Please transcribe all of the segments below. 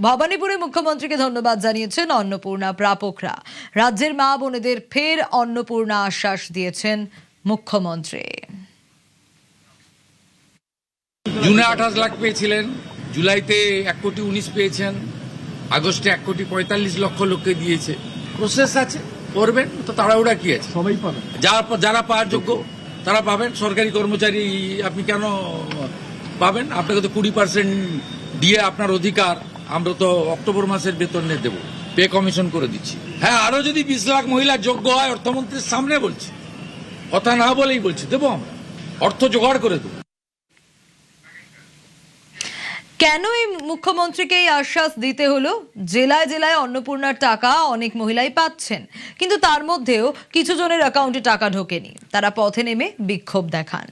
ভবানীপুরে মুখ্যমন্ত্রীকে ধন্যবাদ জানিয়েছেন অন্নপূর্ণা প্রাপকরা। রাজ্যের মা বোনেদের ফের অন্নপূর্ণা আশ্বাস দিয়েছেন মুখ্যমন্ত্রী। জুনে 28 লাখ পেয়েছিলেন, জুলাইতে 1,19,00,000 পেয়েছেন, আগস্টে 1,45,00,000 লোককে দিয়েছে। প্রসেস আছে, করবেন তো, তাড়াহুড়া কি আছে? সবাই পাবে, যারা পাওয়ার যোগ্য তারা পাবেন। সরকারি কর্মচারী আপনি কেন পাবেন? আপনাকে তো 20% দিয়ে আপনার অধিকার। আমরা তো অক্টোবর মাসের বেতনে দেব, পে কমিশন করে দিচ্ছি। হ্যাঁ, আরো যদি 20 লাখ মহিলা যোগ্য হয়, অর্থমন্ত্রীর সামনে বলছি, কথা না বলেই বলছি, দেবো আমরা, অর্থ জোগাড় করে দেবো। কেন এই মুখ্যমন্ত্রীকে এই আশ্বাস দিতে হলো? জেলায় জেলায় অন্নপূর্ণার টাকা অনেক মহিলাই পাচ্ছেন, কিন্তু তার মধ্যেও কিছু জনের অ্যাকাউন্টে টাকা ঢোকেনি। তারা পথে নেমে বিক্ষোভ দেখান।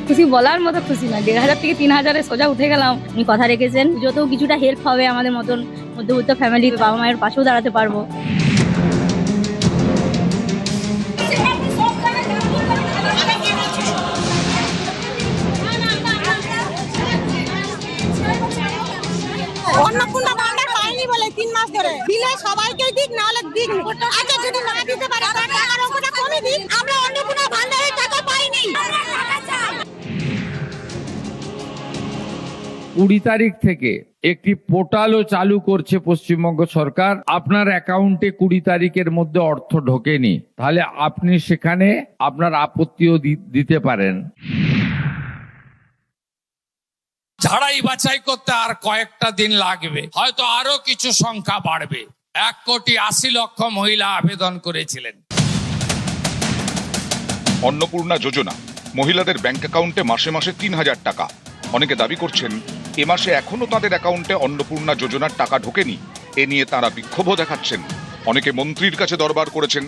খুশি বলার মতো খুশি না। 1,500 থেকে 3,000 সোজা উঠে গেলাম। উনি কথা রেখেছেন, যতও কিছুটা হেল্প হবে আমাদের মতন মধ্যবিত্ত ফ্যামিলি, বাবা মায়ের পাশেও দাঁড়াতে পারবো। অন্নপূর্ণা ভান্ডার পাইনি বলে 3 মাস ধরে দিলে সবাইকে দিক, নাহলে দিক। আচ্ছা, যদি না দিতে পারে তার টাকার অঙ্কটা কমে দিন। আমরা অন্নপূর্ণা ভান্ডারের টাকা পাইনি। 20 তারিখ থেকে একটি পোর্টালও চালু করছে পশ্চিমবঙ্গ সরকার। আপনার অ্যাকাউন্টে 20 তারিখের মধ্যে অর্থ ঢোকেনি, তাহলে আপনি সেখানে আপনার আপত্তিও দিতে পারেন। ঝাড়াই বাছাই করতে আর কয়েকটা দিন লাগবে, হয়তো আরো কিছু সংখ্যা বাড়বে। 1,80,00,000 মহিলা আবেদন করেছিলেন। অন্নপূর্ণা যোজনা, মহিলাদের ব্যাংক অ্যাকাউন্টে মাসে মাসে 3,000 টাকা। অনেকে দাবি করছেন এ মাসে এখনো তাদের অ্যাকাউন্টে অন্নপূর্ণা যোজনার টাকা ঢোকেনি। এ নিয়ে তারা বিক্ষোভও দেখাচ্ছেন। অনেকে মন্ত্রীর কাছে দরবার করেছেন।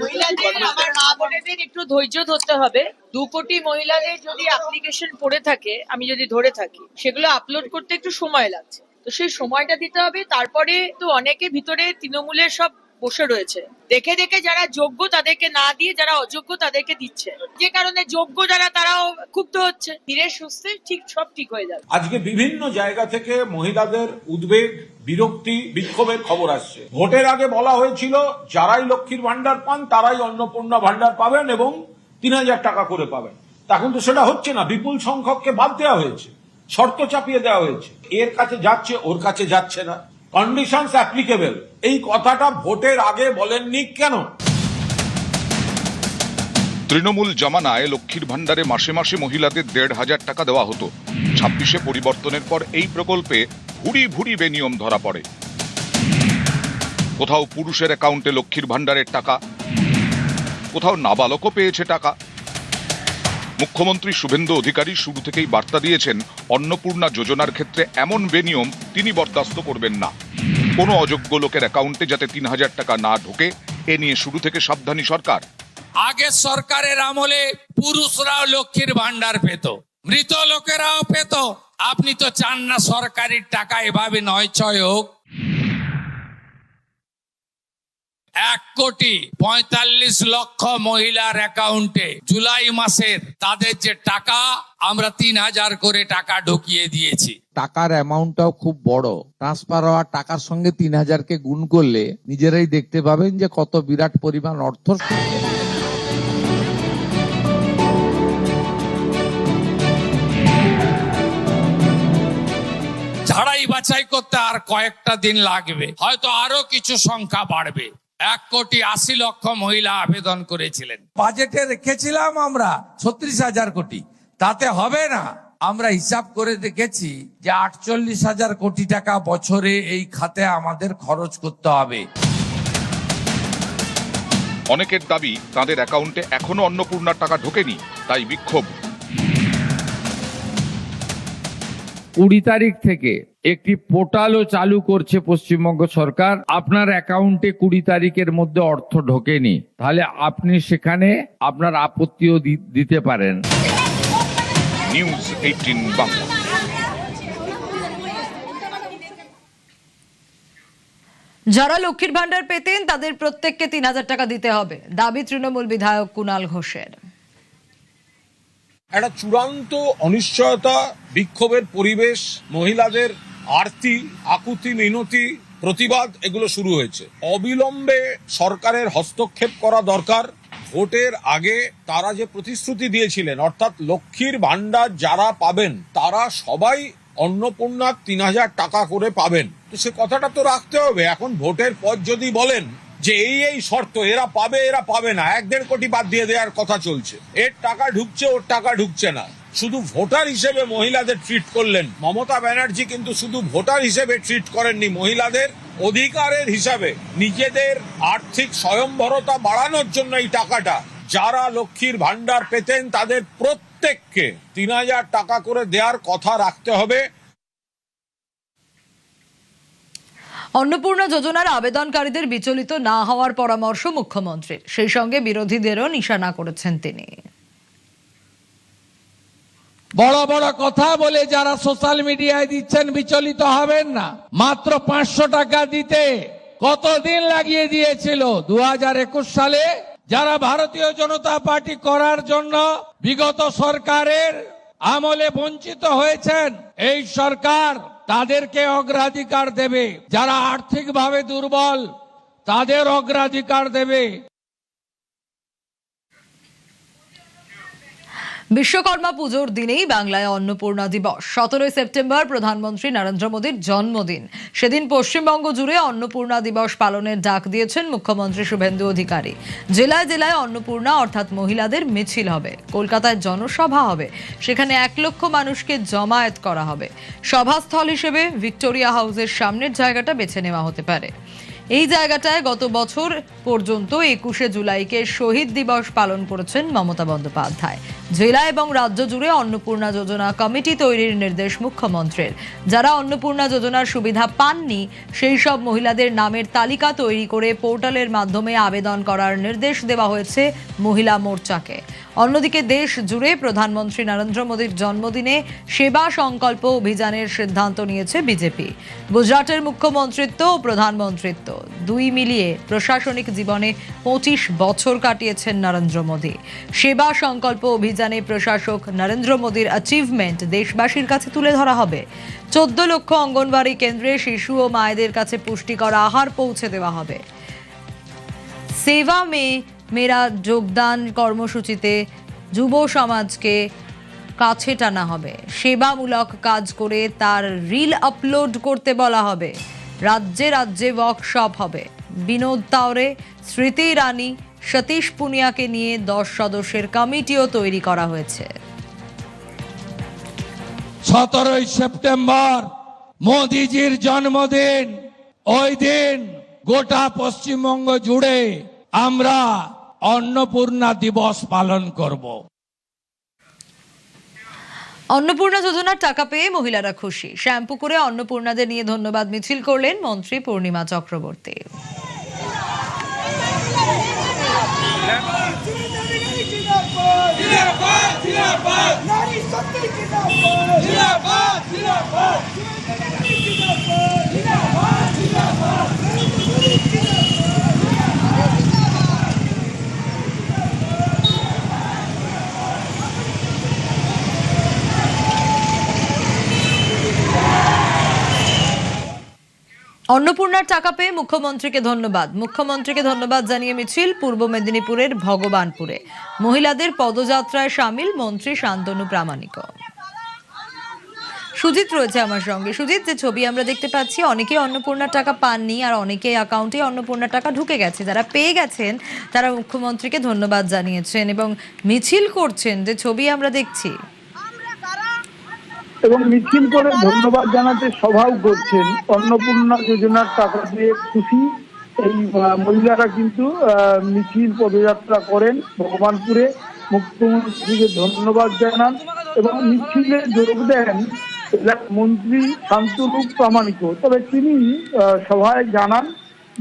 মহিলাদের, আমার মা বোনেদের একটু ধৈর্য ধরতে হবে। 2 কোটি মহিলাদের যদি অ্যাপ্লিকেশন পড়ে থাকে, আমি যদি ধরে থাকি, সেগুলো আপলোড করতে একটু সময় লাগছে, তো সেই সময়টা দিতে হবে। তারপরে তো অনেকে ভিতরে তৃণমূলের সব বসে রয়েছে, দেখে দেখে যারা যোগ্য তাদেরকে না দিয়ে যারা অযোগ্য তাদেরকে দিচ্ছে, যে কারণে যোগ্য যারা তারাও ক্ষুব্ধ হচ্ছে। ধীরে সুস্থে সব ঠিক হয়ে যাবে। আজকে বিভিন্ন জায়গা থেকে মহিলাদের উদ্বেগ, বিরক্তি, বিক্ষোভের খবর আসছে। ভোটের আগে বলা হয়েছিল যারাই লক্ষ্মীর ভান্ডার পান তারাই অন্নপূর্ণা ভান্ডার পাবেন এবং 3,000 টাকা করে পাবেন। এখন তো সেটা হচ্ছে না, বিপুল সংখ্যককে বাদ দেওয়া হয়েছে, শর্ত চাপিয়ে দেওয়া হয়েছে। এর কাছে যাচ্ছে, ওর কাছে যাচ্ছে না। কন্ডিশনস অ্যাপ্লিকেবল, এই কথাটা ভোটের আগে বলেননি কেন? তৃণমূল জমানায় লক্ষ্মীর ভান্ডারে মাসে মাসে মহিলাদের 1,500 টাকা দেওয়া হতো। 26-এ পরিবর্তনের পর এই প্রকল্পে ভুরি ভুরি বেনিয়ম ধরা পড়ে। কোথাও পুরুষের অ্যাকাউন্টে লক্ষ্মীর ভান্ডারের টাকা, কোথাও নাবালকও পেয়েছে টাকা। মুখ্যমন্ত্রী শুভেন্দু অধিকারী শুরু থেকেই বার্তা দিয়েছেন, অন্নপূর্ণা যোজনার ক্ষেত্রে এমন বেনিয়ম তিনি বরদাস্ত করবেন না। কোনো অযোগ্য লোকের অ্যাকাউন্টে যাতে 3,000 টাকা না ঢোকে, এ নিয়ে শুরু থেকে সাবধানী সরকার। আগের সরকারের আমলে পুরুষরাও লক্ষ্মীর ভান্ডার পেত, মৃত লোকেরাও পেত। আপনি তো চান না সরকারের টাকা এভাবে 9-6 হোক। 1,45,00,000 মহিলার অ্যাকাউন্টে জুলাই মাসের তাদের যে টাকা, আমরা 3,000 করে টাকা ঢুকিয়ে দিয়েছি। টাকার অ্যামাউন্টটাও খুব বড়। ট্রান্সফার হওয়া টাকার সঙ্গে 3,000-কে গুণ করলে নিজেরাই দেখতে পাবেন যে কত বিরাট পরিমাণ অর্থ। ঝাড়াই বাছাই করতে আর কয়েকটা দিন লাগবে, হয়তো আরো কিছু সংখ্যা বাড়বে। 1,80,00,000 মহিলা আবেদন করেছিলেন। বাজেটে রেখেছিলাম আমরা 36,000 কোটি, তাতে হবে না। আমরা হিসাব করে দেখেছি যে 48,000 কোটি টাকা বছরে এই খাতে আমাদের খরচ করতে হবে। অনেকের দাবি তাদের অ্যাকাউন্টে এখনো অন্নপূর্ণার টাকা ঢোকেনি, তাই বিক্ষোভ। 20 তারিখ থেকে একটি পোর্টালও চালু করছে পশ্চিমবঙ্গ সরকার। আপনার অ্যাকাউন্টে 20 তারিখের মধ্যে অর্থ ঢোকেনি, তাহলে আপনি সেখানে আপনার আপত্তিও দিতে পারেন। নিউজ 18 বাংলা। যারা লক্ষ্মীর ভান্ডার পেতেন তাদের প্রত্যেককে ৩,০০০ টাকা দিতে হবে, দাবি তৃণমূল বিধায়ক কুণাল ঘোষের। একটা চূড়ান্ত অনিশ্চয়তা, বিক্ষোভের পরিবেশ, মহিলাদের আরতি, আকুতি, মিনতি, প্রতিবাদ এগুলো শুরু হয়েছে। অবিলম্বে সরকারের হস্তক্ষেপ করা দরকার। ভোটের আগে তারা যে প্রতিশ্রুতি দিয়েছিলেন, অর্থাৎ লক্ষ্মীর ভান্ডার যারা পাবেন তারা সবাই অন্নপূর্ণার ৩,০০০ টাকা করে পাবেন, তো সে কথাটা তো রাখতে হবে। এখন ভোটের পর যদি বলেন যে এই শর্ত, এরা পাবে এরা পাবে না, ১-১.৫ কোটি বাদ দিয়ে দেওয়ার কথা চলছে, এর টাকা ঢুকছে ওর টাকা ঢুকছে না, শুধু ভোটার হিসেবে মহিলাদের ট্রিট করলেন। মমতা ব্যানার্জি কিন্তু শুধু ভোটার হিসেবে ট্রিট করেননি, মহিলাদের অধিকারের হিসাবে নিজেদের আর্থিক স্বয়ংভরতা বাড়ানোর জন্য এই টাকাটা যারা লক্ষ্মীর ভান্ডার পেতেন তাদের প্রত্যেককে ৩,০০০ টাকা করে দেওয়ার কথা রাখতে হবে। অন্নপূর্ণা যোজনার আবেদনকারীদের বিচলিত না হওয়ার পরামর্শ মুখ্যমন্ত্রীর, সেই সঙ্গে বিরোধীদেরও নিশানা করেছেন তিনি। বড় বড় কথা বলে যারা সোশ্যাল মিডিয়ায় দিচ্ছেন বিচলিত হবেন না। মাত্র 500 টাকা দিতে কতদিন লাগিয়ে দিয়েছিল 2021 সালে যারা ভারতীয় জনতা পার্টি করার জন্য বিগত সরকারের আমলে বঞ্চিত হয়েছেন। এই সরকার তাদেরকে অগ্রাধিকার দেবে, যারা আর্থিকভাবে দুর্বল তাদের অগ্রাধিকার দেবে। বিশ্বকর্মা পুজোর দিনেই বাংলায় অন্নপূর্ণা দিবস। 17 সেপ্টেম্বর প্রধানমন্ত্রী নরেন্দ্র মোদীর জন্মদিন। সেদিন পশ্চিমবঙ্গ জুড়ে অন্নপূর্ণা দিবস পালনের ডাক দিয়েছেন মুখ্যমন্ত্রী শুভেন্দু অধিকারী। জেলায় জেলায় অন্নপূর্ণা অর্থাৎ মহিলাদের মিছিল হবে। কলকাতায় জনসভা হবে, সেখানে 1 লক্ষ মানুষকে জমায়েত করা হবে। সভাস্থল হিসেবে ভিক্টোরিয়া হাউসের সামনের জায়গাটা বেছে নেওয়া হতে পারে। এই জায়গাটায় গত বছর পর্যন্ত 21শে জুলাইকে শহীদ দিবস পালন করেছেন মমতা বন্দ্যোপাধ্যায়। জেলা এবং রাজ্য জুড়ে অন্নপূর্ণা যোজনা কমিটি তৈরির নির্দেশ মুখ্যমন্ত্রীর। যারা অন্নপূর্ণা যোজনার সুবিধা পাননি সেই সব মহিলাদের নামের তালিকা তৈরি করে পোর্টালের মাধ্যমে আবেদন করার নির্দেশ দেওয়া হয়েছে মহিলা মোর্চাকে। অন্যদিকে দেশ জুড়ে প্রধানমন্ত্রী নরেন্দ্র মোদীর জন্মদিনে সেবা সংকল্প অভিযানের সিদ্ধান্ত নিয়েছে বিজেপি। গুজরাটের মুখ্যমন্ত্রিত্ব ও প্রধানমন্ত্রিত্ব দুই মিলিয়ে প্রশাসনিক জীবনে 25 বছর কাটিয়েছেন নরেন্দ্র মোদী। সেবা সংকল্প অভিযানে প্রশাসক নরেন্দ্র মোদীর অ্যাচিভমেন্ট দেশবাসীর কাছে তুলে ধরা হবে। 14 লক্ষ অঙ্গনবাড়ি কেন্দ্রে শিশু ও মায়েদের কাছে পুষ্টিকর আহার পৌঁছে দেওয়া হবে। সেবা মে মেরা যোগদান কর্মসূচিতে যুব সমাজকে কাছে টানা হবে। সেবামূলক কাজ করে তার রিল আপলোড করতে বলা হবে। রাজ্যে রাজ্যে ওয়ার্কশপ হবে। বিনোদ তাওরে, স্মৃতি ইরানি, সতীশ পুনিয়াকে নিয়ে 10 সদস্যের কমিটিও তৈরি করা হয়েছে। 17 সেপ্টেম্বর মোদিজির জন্মদিন। ওই দিন গোটা পশ্চিমবঙ্গ জুড়ে আমরা অন্নপূর্ণা দিবস পালন করব। অন্নপূর্ণা যোজনার টাকা পেয়ে মহিলারা খুশি। শ্যাম্পু করে অন্নপূর্ণাদের নিয়ে ধন্যবাদ মিছিল করলেন মন্ত্রী পূর্ণিমা চক্রবর্তী। অন্নপূর্ণার টাকা পেয়ে মুখ্যমন্ত্রীকে ধন্যবাদ জানিয়ে মিছিল পূর্ব মেদিনীপুরের ভগবানপুরে। মহিলাদের পদযাত্রায় সামিল মন্ত্রী শান্তনু প্রামাণিক। সুজিত রয়েছে আমার সঙ্গে। সুজিত, যে ছবি আমরা দেখতে পাচ্ছি, অনেকে অন্নপূর্ণার টাকা পাননি আর অনেকে অ্যাকাউন্টে অন্নপূর্ণার টাকা ঢুকে গেছে। যারা পেয়ে গেছেন তারা মুখ্যমন্ত্রীকে ধন্যবাদ জানিয়েছেন এবং মিছিল করছেন, যে ছবি আমরা দেখছি। এবং মিছিল করে ধন্যবাদ জানাতে সভাও করছেন। অন্নপূর্ণা যোজনার টাকা দিয়ে খুশি এই মহিলারা কিন্তু মিছিল পদযাত্রা করেন ভগবানপুরে, মুখ্যমন্ত্রীকে ধন্যবাদ জানান এবং মিছিলে যোগ দেন মন্ত্রী শান্তনু প্রামাণিক। তবে তিনি সভায় জানান,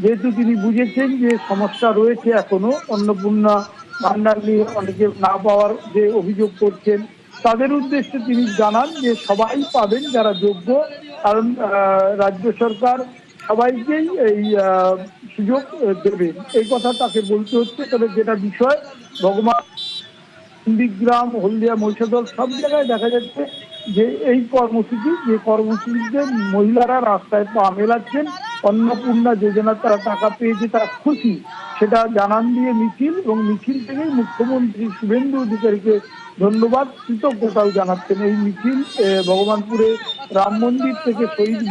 যেহেতু তিনি বুঝেছেন যে সমস্যা রয়েছে এখনো অন্নপূর্ণা ভান্ডার নিয়ে অনেকে না পাওয়ার যে অভিযোগ করছেন, তাদের উদ্দেশ্যে তিনি জানান যে সবাই পাবেন যারা যোগ্য, কারণ রাজ্য সরকার সবাইকেই এই সুযোগ দেবেন, এই কথা তাকে বলতে হচ্ছে। তবে যেটা বিষয়, ভগবান নন্দীগ্রাম, হলদিয়া, মহিষাদল সব জায়গায় দেখা যাচ্ছে যে এই কর্মসূচিতে মহিলারা রাস্তায় পা মেলাচ্ছেন, অন্নপূর্ণা যোজনার তারা টাকা পেয়েছে, তারা খুশি, সেটা জানান দিয়ে মিছিল, এবং মিছিল থেকেই মুখ্যমন্ত্রী শুভেন্দু অধিকারীকে ধন্যবাদ, কৃতজ্ঞতাও জানাচ্ছেন। এই মিছিল ভগবানপুরে রাম মন্দির থেকে শহীদ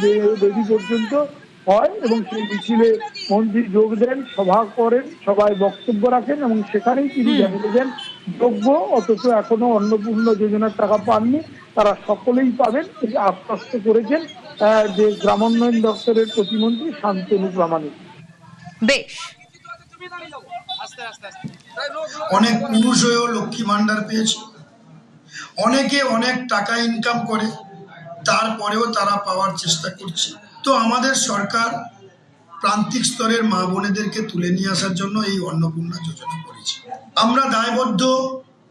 বেদি পর্যন্ত হয় এবং সেই মিছিলে মন্ত্রী যোগ দেন, সভা করেন, সবাই বক্তব্য রাখেন এবং সেখানেই তিনি জানিয়ে দেন যোগ্য অথচ এখনো অন্নপূর্ণা যোজনার টাকা পাননি, তারা সকলেই পাবেন, এই আশ্বস্ত করেছেন যে গ্রামোন্নয়ন দপ্তরের প্রতিমন্ত্রী শান্তনু প্রামাণিক। বেশ, অনেক পুরুষ হয়েও লক্ষ্মী ভান্ডার পেয়েছে, অনেকে অনেক টাকা ইনকাম করে, তারপরেও তারা পাওয়ার চেষ্টা করছে। তো আমাদের সরকার প্রান্তিক স্তরের মা বোনেদেরকে তুলে নিয়ে আসার জন্য এই অন্নপূর্ণা যোজনা করেছে। আমরা দায়বদ্ধ,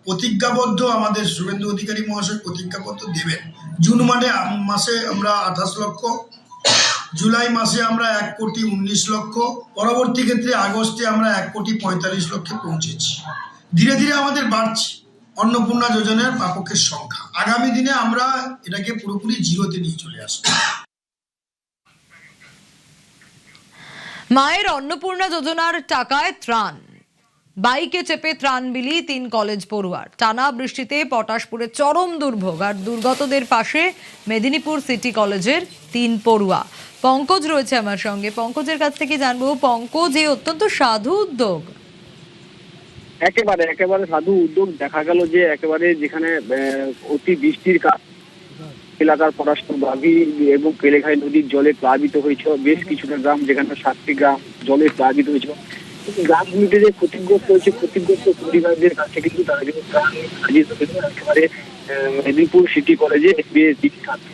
প্রতিজ্ঞাবদ্ধ, আমাদের শুভেন্দু অধিকারী মহাশয় প্রতিজ্ঞাবদ্ধ দেবেন। জুন মাসে আমরা 28 লক্ষ, জুলাই মাসে আমরা 1,19 লক্ষ, পরবর্তী ক্ষেত্রে আগস্টে আমরা 1,45 লক্ষে পৌঁছেছি। ধীরে ধীরে আমাদের বাড়ছে অন্নপূর্ণা যোজনার প্রাপকের সংখ্যা। আগামী দিনে আমরা এটাকে পুরোপুরি জিরোতে নিয়ে চলে আসবো। মায়ের অন্নপূর্ণা যোজনার টাকায় ত্রাণ, বাইকে চেপে ত্রাণ বিলি 3 কলেজ পড়ুয়ার। টানা বৃষ্টিতে পটাশপুরে চরম দুর্ভোগ, আর দুর্গতদের পাশে মেদিনীপুর সিটি কলেজের 3 পড়ুয়া। পঙ্কজ রয়েছে আমার সঙ্গে, পঙ্কজের কাছ থেকে জানবো, পঙ্কজ এই অত্যন্ত সাধু উদ্যোগ। একেবারে সাধু উদ্যোগ। দেখা গেল যে একেবারে যেখানে অতি বৃষ্টির এলাকার পটাশপুর বাঘি এবং কেলেঘাই নদীর জলে প্লাবিত হয়েছিল বেশ কিছুটা গ্রাম, যেখানে 7টি গ্রাম জলে প্লাবিত হয়েছিল। গ্রামগুলিতে যে ক্ষতিগ্রস্ত হয়েছে, ক্ষতিগ্রস্ত পরিবারদের কাছে কিন্তু তারা কিন্তু ত্রাণ হাজির হয়েছে। একেবারে মেদিনীপুর সিটি কলেজে ছাত্র,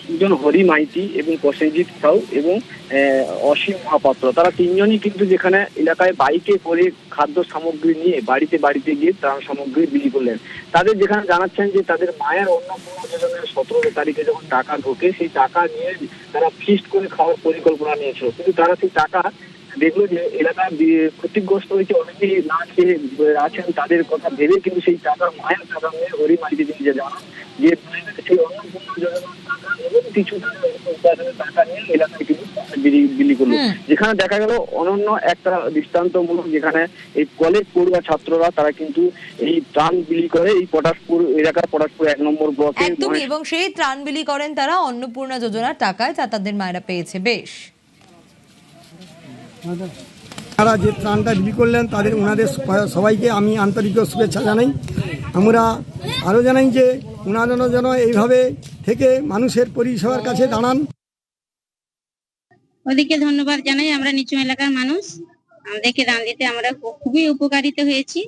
দুজন হরি মাইতি এবং প্রসেনজিৎ সাউ এবং অসীম মহাপাত্র, তারা 3জনই কিন্তু যেখানে এলাকায় বাইকে করে খাদ্য সামগ্রী নিয়ে বাড়িতে বাড়িতে গিয়ে ত্রাণ সামগ্রী বিলি করলেন। তাদের যেখানে জানাচ্ছেন যে তাদের মায়ের অন্নপূর্ণা যোজনার 17 তারিখে যখন টাকা ঢোকে, সেই টাকা নিয়ে তারা ফিস্ট করে খাওয়ার পরিকল্পনা নিয়েছিল, কিন্তু তারা সেই টাকা দেখলো যে এলাকা ক্ষতিগ্রস্ত হয়েছে, অনেকেই না খেয়ে আছেন, তাদের কথা ভেবে কিন্তু সেই টাকা মায়ের টাকা নিয়ে হরি মাইতি তিনি যে জানান যে সেই অন্নপূর্ণা যোজনার টাকা এবং কিছু টাকা নিয়ে এলাকায় কিন্তু বিলি করলো। যেখানে দেখা গেল অনন্য একটা দৃষ্টান্তমূলক, যেখানে এই কলেজ পড়ুয়া ছাত্ররা তারা কিন্তু এই ত্রাণ বিলি করে এই পটাশপুর এলাকার পটাশপুর 1 নম্বর ব্লকে, এবং সেই ত্রাণ বিলি করেন তারা অন্নপূর্ণা যোজনার টাকায়, যা তাদের মায়েরা পেয়েছে। বেশ, তারা যে ত্রাণটা বিলি করলেন তাদের ওনাদের সবাইকে আমি আন্তরিক শুভেচ্ছা জানাই। আমরা আরও জানাই যে ওনারা যেন এইভাবে থেকে মানুষের পরিষেবার কাছে দাঁড়ান। ওদেরকে ধন্যবাদ জানাই। আমরা নিচু এলাকার মানুষ, আমাদেরকে দান দিতে আমরা খুবই উপকারিত হয়েছি।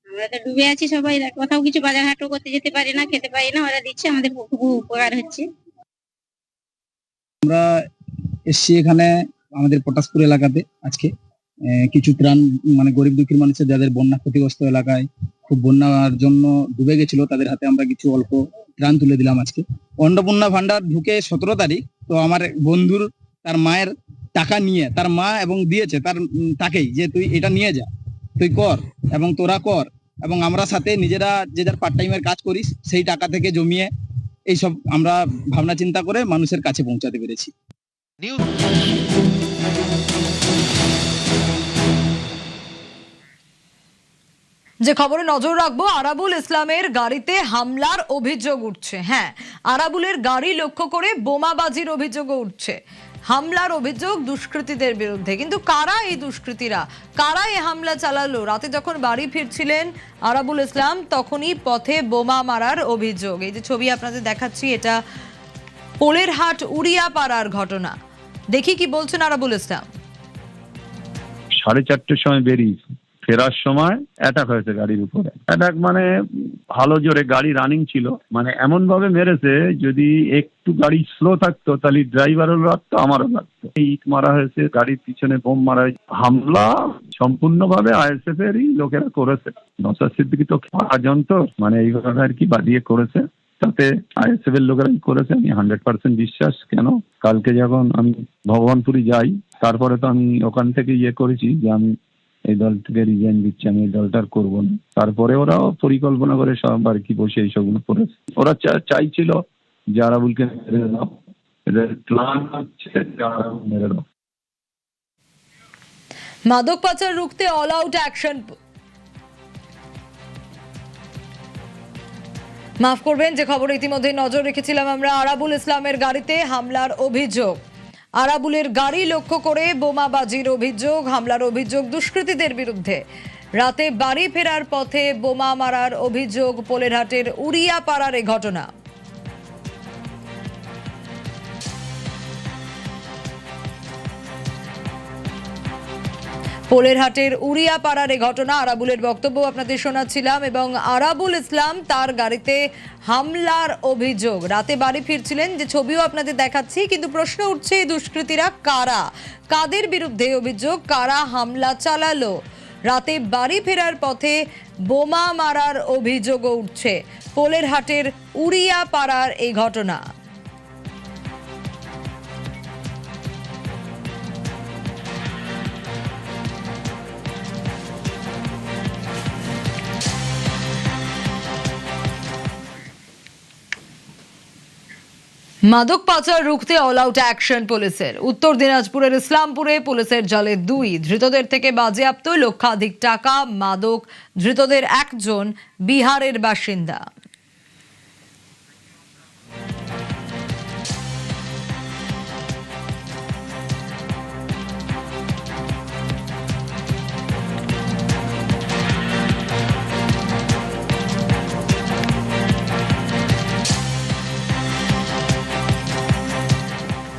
আমরা তো ডুবে আছি সবাই, কোথাও কিছু বাজার হাটও করতে যেতে পারি না, খেতে পারি না, ওরা দিচ্ছে, আমাদের খুব উপকার হচ্ছে। আমরা এসছি এখানে আমাদের পটাশপুর এলাকাতে আজকে কিছু ত্রাণ, মানে গরিব দুঃখী মানুষের যাদের বন্যা ক্ষতিগ্রস্ত এলাকায় খুব বন্যার জন্য ডুবে গেছিল, তাদের হাতে আমরা কিছু অল্প ত্রাণ তুলে দিলাম আজকে। অন্নপূর্ণা ভান্ডার ঢুকে 17 তারিখ, তো আমার বন্ধুর তার মায়ের টাকা নিয়ে তার মা এবং দিয়েছে তাকেই যে তুই এটা নিয়ে যা, তুই কর এবং তোরা কর, এবং আমরা সাথে নিজেরা যে যার পার্ট টাইমের কাজ করিস, সেই টাকা থেকে জমিয়ে এইসব আমরা ভাবনা চিন্তা করে মানুষের কাছে পৌঁছাতে পেরেছি। যে খবরে নজর রাখবো, আরাবুল ইসলামের গাড়িতে হামলার অভিযোগ উঠছে। হ্যাঁ, আরাবুলের গাড়ি লক্ষ্য করে বোমাবাজির অভিযোগও উঠছে। হামলার অভিযোগ দুষ্কৃতীদের বিরুদ্ধে, কিন্তু কারা এই দুষ্কৃতীরা, কারা এই হামলা চালালো? রাতে যখন বাড়ি ফিরছিলেন আরাবুল ইসলাম, তখনই পথে বোমা মারার অভিযোগ। এই যে ছবি আপনাদের দেখাচ্ছি, এটা পোলেরহাট উড়িয়াপাড়ার ঘটনা। দেখি কি বলছেন আরাবুল ইসলাম। 4:30টার সময় বেরিয়েছি, ফেরার সময় অ্যাটাক হয়েছে গাড়ির উপরে। অ্যাটাক মানে ভালো জোরে, গাড়ি রানিং ছিল, মানে এমন ভাবে মেরেছে যদি একটু গাড়ি স্লো থাকতো তাহলে ড্রাইভারও লাগতো, আমারও লাগতো। ইট মারা হয়েছে, গাড়ির পিছনে বোম মারা হয়েছে। হামলা সম্পূর্ণভাবে আইএসএফ এরই লোকেরা করেছে। নওশাদ সিদ্দিকী তো আজন্ত, মানে এইভাবে আর কি বাজিয়ে করেছে। তাতে আইএসএফ এর লোকেরাই করেছে, আমি 100% বিশ্বাস। কেন, কালকে যখন আমি ভগবানপুরি যাই, তারপরে তো আমি ওখান থেকে করেছি যে আমি এই দল থেকে রিজাইন দিচ্ছি, আমি এই দলটা আর করবো না। তারপরে ওরাও পরিকল্পনা করে সব আর কি বসে এইসবগুলো করেছে। ওরা চাইছিল যে আরাবুলকে মেরে দাও, এদের প্ল্যান হচ্ছে যে আরাবুল মেরে দাও। মাদক পাচার রুখতে অল আউট অ্যাকশন। মাফ করবেন, যে খবর ইতিমধ্যে নজর রেখেছিলাম আমরা, আরাবুল ইসলামের গাড়িতে হামলার অভিযোগ। আরাবুলের গাড়ি লক্ষ্য করে বোমাবাজির অভিযোগ, হামলার অভিযোগ দুষ্কৃতীদের বিরুদ্ধে। রাতে বাড়ি ফেরার পথে বোমা মারার অভিযোগ, পোলেরহাটের উড়িয়াপাড়ার এ ঘটনা। পোলেরহাটের উড়িয়াপাড়ার এ ঘটনা। আরাবুলের বক্তব্য আপনাদের শোনাচ্ছিলাম এবং আরাবুল ইসলাম তার গাড়িতে হামলার অভিযোগ। রাতে বাড়ি ফিরছিলেন, যে ছবিও আপনাদের দেখাচ্ছি, কিন্তু প্রশ্ন উঠছে এই দুষ্কৃতীরা কারা, কাদের বিরুদ্ধে অভিযোগ, কারা হামলা চালালো। রাতে বাড়ি ফেরার পথে বোমা মারার অভিযোগও উঠছে। পোলেরহাটের উড়িয়াপাড়ার এই ঘটনা। মাদক পাচার রুখতে অল আউট অ্যাকশন পুলিশের। উত্তর দিনাজপুরের ইসলামপুরে পুলিশের জালে 2, ধৃতদের থেকে বাজেয়াপ্ত লক্ষাধিক টাকা মাদক। ধৃতদের একজন বিহারের বাসিন্দা।